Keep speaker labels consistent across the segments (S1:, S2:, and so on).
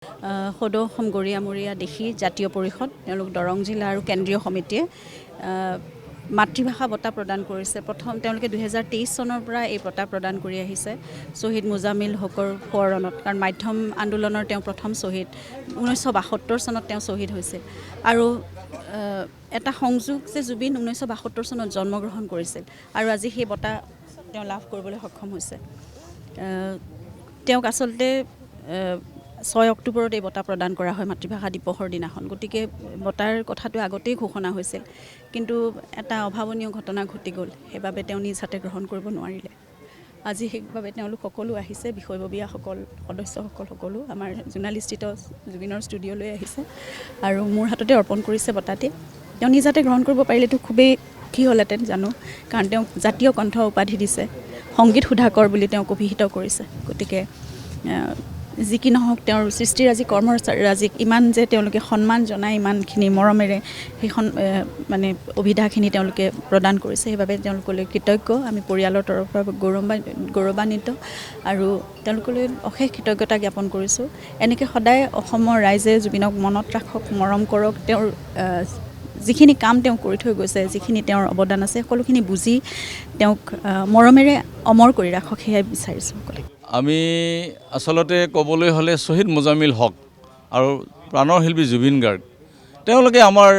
S1: সদৌ অসম গৰিয়ামৰীয়া দেশী জাতীয় পৰিষদ তেওঁলোক দৰং জিলা আৰু কেন্দ্ৰীয় সমিতিয়ে মাতৃভাষা বঁটা প্ৰদান কৰিছে। প্ৰথম তেওঁলোকে 2023 চনৰ পৰা এই বঁটা প্ৰদান কৰি আহিছে শ্বহীদ মুজামিল হকৰ সোঁৱৰণত, কাৰণ মাধ্যম আন্দোলনৰ তেওঁ প্ৰথম শ্বহীদ। 1972 চনত তেওঁ শ্বহীদ হৈছিল। আৰু এটা সংযোগ যে জুবিন 1972 চনত জন্মগ্ৰহণ কৰিছিল আৰু আজি সেই বঁটা তেওঁ লাভ কৰিবলৈ সক্ষম হৈছে। তেওঁক আচলতে 6 অক্টোবৰত এই বঁটা প্ৰদান কৰা হয় মাতৃভাষা দিৱসৰ দিনাখন। গতিকে বঁটাৰ কথাটো আগতেই ঘোষণা হৈছিল, কিন্তু এটা অভাৱনীয় ঘটনা ঘটি গ'ল, সেইবাবে তেওঁ নিজ হাতে গ্ৰহণ কৰিব নোৱাৰিলে। আজি সেইবাবে তেওঁলোক সকলো আহিছে, বিষয়ববীয়াসকল সদস্যসকল সকলো আমাৰ জোনালীস্থিত জুবিনৰ ষ্টুডিঅ'লৈ আহিছে আৰু মোৰ হাততে অৰ্পণ কৰিছে বঁটাটি। তেওঁ নিজ হাতে গ্ৰহণ কৰিব পাৰিলেতো খুবেই কি হ'লহেঁতেন জানো, কাৰণ তেওঁক জাতীয় কণ্ঠ উপাধি দিছে, সংগীত সুধাকৰ বুলি তেওঁক অভিহিত কৰিছে। গতিকে যি কি নহওক, তেওঁৰ সৃষ্টিৰাজি কৰ্মৰাজিক ইমান যে তেওঁলোকে সন্মান জনাই, ইমানখিনি মৰমেৰে সেইখন মানে অভিধাখিনি তেওঁলোকে প্ৰদান কৰিছে, সেইবাবে তেওঁলোকলৈ কৃতজ্ঞ। আমি পৰিয়ালৰ তৰফৰ পৰা গৌৰৱান্বিত আৰু তেওঁলোকলৈ অশেষ কৃতজ্ঞতা জ্ঞাপন কৰিছোঁ। এনেকৈ সদায় অসমৰ ৰাইজে জুবিনক মনত ৰাখক, মৰম কৰক। তেওঁৰ যিখিনি কাম তেওঁ কৰি থৈ গৈছে, যিখিনি তেওঁৰ অৱদান আছে, সকলোখিনি বুজি তেওঁক মৰমেৰে অমৰ কৰি ৰাখক, সেয়াই বিচাৰিছোঁ সকলোৱে।
S2: আমি আচলতে ক'বলৈ হ'লে শ্বহীদ মুজামিল হক আৰু প্ৰাণৰ শিল্পী জুবিন গাৰ্গ, তেওঁলোকে আমাৰ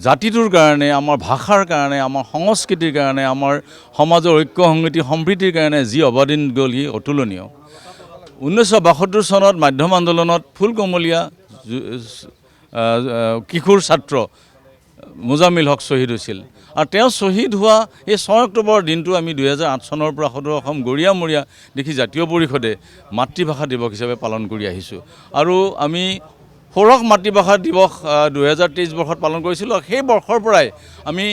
S2: জাতিটোৰ কাৰণে, আমাৰ ভাষাৰ কাৰণে, আমাৰ সংস্কৃতিৰ কাৰণে, আমাৰ সমাজৰ ঐক্য সংগতি সম্প্ৰীতিৰ কাৰণে যি অৱদান গ'ল সি অতুলনীয়। 1972 চনত মাধ্যম আন্দোলনত ফুলকুমলীয়া কিশোৰ ছাত্ৰ মুজামিল হক শ্বহীদ হৈছিল আৰু তেওঁ শ্বহীদ হোৱা এই 6 অক্টোবৰ দিনটো আমি 2008 চনৰ পৰা সদৌ অসম গৰিয়ামৰীয়া দেশী জাতীয় পৰিষদে মাতৃভাষা দিৱস হিচাপে পালন কৰি আহিছোঁ। আৰু আমি ষোড়শ মাতৃভাষা দিৱস 2023 বৰ্ষত পালন কৰিছিলোঁ। আৰু সেই বৰ্ষৰ পৰাই আমি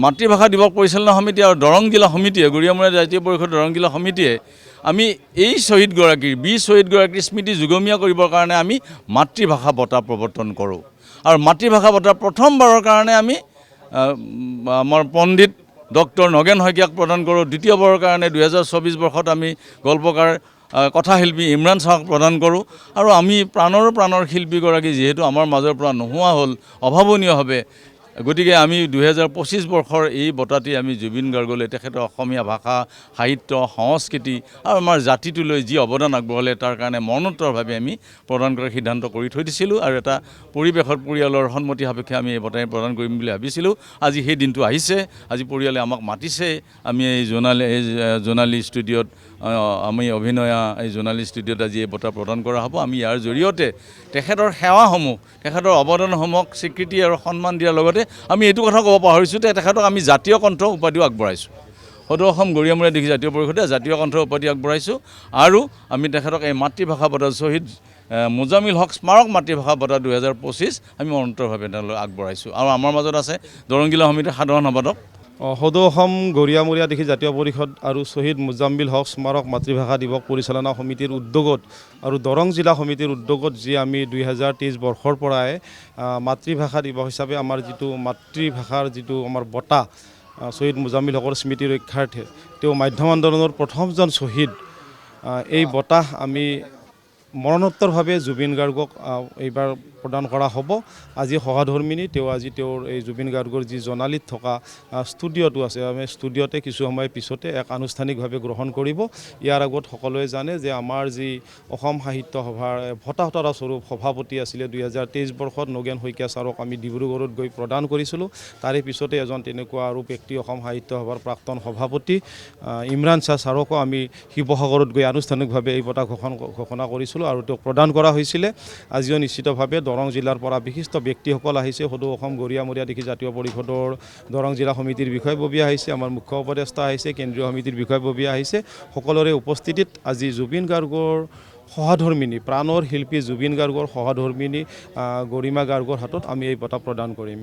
S2: মাতৃভাষা দিৱস পৰিচালনা সমিতি আৰু দৰং জিলা সমিতিয়ে, গৰিয়ামৰীয়া জাতীয় পৰিষদ দৰং জিলা সমিতিয়ে আমি এই শ্বহীদগৰাকীৰ শ্বহীদগৰাকীৰ স্মৃতি যুগমীয়া কৰিবৰ কাৰণে আমি মাতৃভাষা বঁটা প্ৰৱৰ্তন কৰোঁ। আৰু মাতৃভাষা বঁটা প্ৰথমবাৰৰ কাৰণে আমি আমাৰ পণ্ডিত ডক্টৰ নগেন শইকীয়াক প্ৰদান কৰোঁ। দ্বিতীয়বাৰৰ কাৰণে 2024 বৰ্ষত আমি গল্পকাৰ কথাশিল্পী ইমৰান শ্বাহক প্ৰদান কৰোঁ। আৰু আমি প্ৰাণৰ শিল্পীগৰাকী যিহেতু আমাৰ মাজৰ পৰা নোহোৱা হ'ল অভাৱনীয়ভাৱে, গতিকে আমি 2025 বৰ্ষৰ এই বঁটাটি আমি জুবিন গাৰ্গলৈ, তেখেতৰ অসমীয়া ভাষা, সাহিত্য, সংস্কৃতি আৰু আমাৰ জাতিটোলৈ যি অৱদান আগবঢ়ালে তাৰ কাৰণে মৰণোত্তৰভাৱে আমি প্ৰদান কৰাৰ সিদ্ধান্ত কৰি থৈ দিছিলোঁ। আৰু এটা পৰিৱেশত পৰিয়ালৰ সন্মতি সাপেক্ষে আমি এই বঁটাই প্ৰদান কৰিম বুলি ভাবিছিলোঁ। আজি সেই দিনটো আহিছে। আজি পৰিয়ালে আমাক মাতিছে। আমি এই জোনালী ষ্টুডিঅ'ত, আমি অভিনয়া এই জোনালী ষ্টুডিঅ'ত আজি এই বঁটা প্ৰদান কৰা হ'ব। আমি ইয়াৰ জৰিয়তে তেখেতৰ সেৱাসমূহ, তেখেতৰ অৱদানসমূহক স্বীকৃতি আৰু সন্মান দিয়াৰ লগতে আমি এইটো কথা ক'ব পাহৰিছোঁ যে তেখেতক আমি জাতীয় কণ্ঠ উপাধিও আগবঢ়াইছোঁ। সদৌ অসম গৰিয়ামৰীয়া দেশী জাতীয় পৰিষদে জাতীয় কণ্ঠ উপাধি আগবঢ়াইছোঁ। আৰু আমি তেখেতক এই মাতৃভাষা বঁটা শ্বহীদ মুজামিল হক স্মাৰক মাতৃভাষা বঁটা 2025 আমি অন্তৰভাৱে তেওঁলোকক আগবঢ়াইছোঁ। আৰু আমাৰ মাজত আছে দৰং জিলা সমিতিৰ সাধাৰণ সম্পাদক
S3: সদৌ অসম গৰিয়ামৰীয়া দেশী জাতীয় পৰিষদ আৰু শ্বহীদ মুজামিল হক স্মাৰক মাতৃভাষা দিৱস পৰিচালনা সমিতিৰ উদ্যোগত আৰু দৰং জিলা সমিতিৰ উদ্যোগত যি আমি 2023 বৰ্ষৰ পৰাই মাতৃভাষা দিৱস হিচাপে আমাৰ যিটো মাতৃভাষাৰ যিটো আমাৰ বঁটা শ্বহীদ মুজামিল হকৰ স্মৃতি ৰক্ষাৰ্থে, তেওঁ মাধ্যম আন্দোলনৰ প্ৰথমজন শ্বহীদ, এই বঁটা আমি মৰণোত্তৰভাৱে জুবিন গাৰ্গক এইবাৰ প্ৰদান কৰা হ'ব। আজি সহধৰ্মিনী তেওঁ তেওঁৰ এই জুবিন গাৰ্গৰ যি জোনালীত থকা ষ্টুডিঅ'টো আছে, আমি ষ্টুডিঅ'তে কিছু সময় পিছতে এক আনুষ্ঠানিকভাৱে গ্ৰহণ কৰিব। ইয়াৰ আগত সকলোৱে জানে যে আমাৰ যি অসম সাহিত্য সভাৰ ভটাহতৰা স্বৰূপ সভাপতি আছিলে 2023 বৰ্ষত নগেন শইকীয়া ছাৰক আমি ডিব্ৰুগড়ত গৈ প্ৰদান কৰিছিলোঁ। তাৰে পিছতে এজন তেনেকুৱা আৰু ব্যক্তি অসম সাহিত্য সভাৰ প্ৰাক্তন সভাপতি ইমৰান শ্বাহ ছাৰকো আমি শিৱসাগৰত গৈ আনুষ্ঠানিকভাৱে এই বঁটা ঘোষণা কৰিছিলোঁ আৰু তেওঁক প্ৰদান কৰা হৈছিলে। আজিও নিশ্চিতভাৱে দৰং জিলাৰ পৰা বিশিষ্ট ব্যক্তিসকল আহিছে। সদৌ অসম গৰিয়ামৰীয়া দেশী জাতীয় পৰিষদৰ দৰং জিলা সমিতিৰ বিষয়ববীয়া আহিছে, আমাৰ মুখ্য উপদেষ্টা আহিছে, কেন্দ্ৰীয় সমিতিৰ বিষয়ববীয়া আহিছে। সকলোৰে উপস্থিতিত আজি জুবিন গাৰ্গৰ সহধৰ্মিনী, প্ৰাণৰ শিল্পী জুবিন গাৰ্গৰ সহধৰ্মিনী গৰিমা গাৰ্গৰ হাতত আমি এই বঁটা প্ৰদান কৰিম।